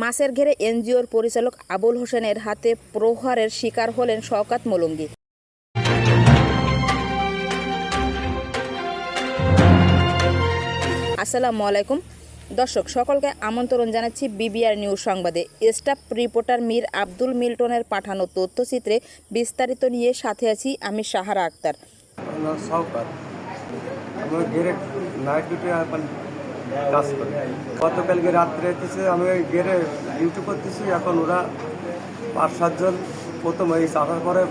মাছের ঘেরে এনজিওর পরিচালক আবুল হোসেনের হাতে প্রহারের শিকার হলেন শওকত মলঙ্গি। আসসালামু আলাইকুম দর্শক, সকলকে আমন্ত্রণ জানাচ্ছি বিবিআর নিউজ সংবাদে। স্টাফ রিপোর্টার মীর আব্দুল মিল্টনের পাঠানো তথ্যচিত্রে বিস্তারিত নিয়ে সাথে আছি আমি সাহারা আক্তার। গতকালকে রাত্রে এসেছে, আমি ওই গেরে ডিউটি করতেছি। এখন ওরা 5-7 জন প্রথম এই আসার পরে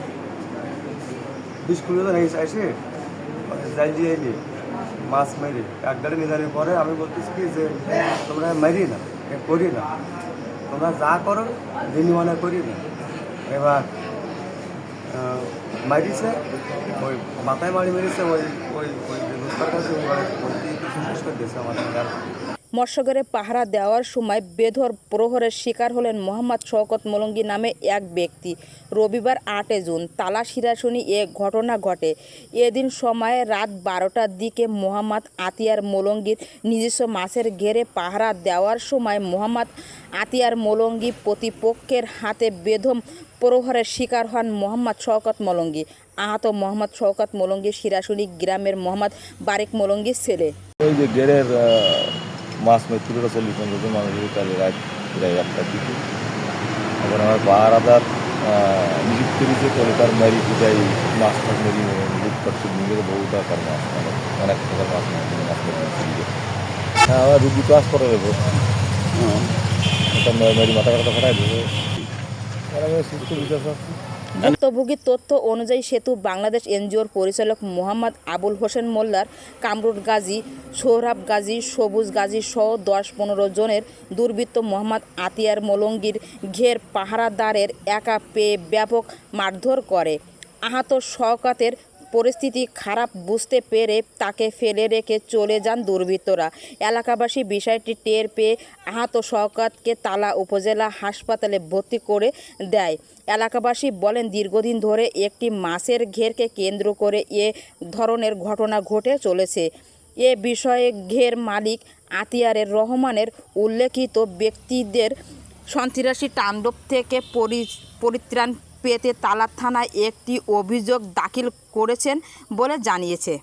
20-20 জন এই এসে যাই দিয়ে এলি মাছ মেরি এক গাড়ি নিয়ে পরে আমি বলতেছি কি যে তোমরা মারি না, করি না, তোমরা যা করো বিনিময় করি না। এবার মারিছে, ওই মাথায় মারি মেরেছে, ওই ওই ওই লুৎফার কাছে সন্তুষ্ট করে দিয়েছে আমাদের। মৎস্যঘরে পাহারা দেওয়ার সময় বেধর প্রহরের শিকার হলেন মোহাম্মদ শওকত মলঙ্গি নামে এক ব্যক্তি। রবিবার 8 জুন তালা শিরাশুনি এ ঘটনা ঘটে। এদিন সময় রাত 12টার দিকে মোহাম্মদ আতিয়ার মলঙ্গির নিজস্ব মাছের ঘেরে পাহারা দেওয়ার সময় মোহাম্মদ আতিয়ার মলঙ্গি প্রতিপক্ষের হাতে বেদম প্রহরের শিকার হন মোহাম্মদ শওকত মলঙ্গি। আহত মোহাম্মদ শওকত মলঙ্গি শিরাশুনি গ্রামের মোহাম্মদ বারেক মলঙ্গির ছেলে। ওই যে গেরের মাছ মেত্রীরা 40-50 জন মানুষ তাদের রাত প্রায় 1টার দিকে এখন আমার পাহারাদার নিযুক্ত করেছে। তাহলে তার মেরি পূজায় মাছ টাছ মেরি লুট করছে, নিয়ে বহু টাকার মাছ, অনেক টাকার মাছ মাছ মেরি। হ্যাঁ, আমার রুগী ক্লাস করে দেবো, মেরি মাথা কাটা ফাটাই দেবো, সুস্থ বিশ্বাস আছে। ভুক্তভোগীর তথ্য অনুযায়ী সেতু বাংলাদেশ এনজিওর পরিচালক মোহাম্মদ আবুল হোসেন মোল্লার, কামরুল গাজী, সোহরাব গাজী, সবুজ গাজী সহ 10-15 জনের দুর্বৃত্ত মোহাম্মদ আতিয়ার মলঙ্গির ঘের পাহারাদারের একা পেয়ে ব্যাপক মারধর করে। আহত শওকতের পরিস্থিতি খারাপ বুঝতে পেরে তাকে ফেলে রেখে চলে যান দুর্বৃত্তরা। এলাকাবাসী বিষয়টি টের পেয়ে আহত শওকতকে তালা উপজেলা হাসপাতালে ভর্তি করে দেয়। এলাকাবাসী বলেন, দীর্ঘদিন ধরে একটি মাছের ঘেরকে কেন্দ্র করে এ ধরনের ঘটনা ঘটে চলেছে। এ বিষয়ে ঘের মালিক আতিয়ারের রহমানের উল্লেখিত ব্যক্তিদের সন্ত্রাসী তাণ্ডব থেকে পরিত্রাণ পেতে তালা থানায় একটি অভিযোগ দাখিল করেছেন বলে জানিয়েছে।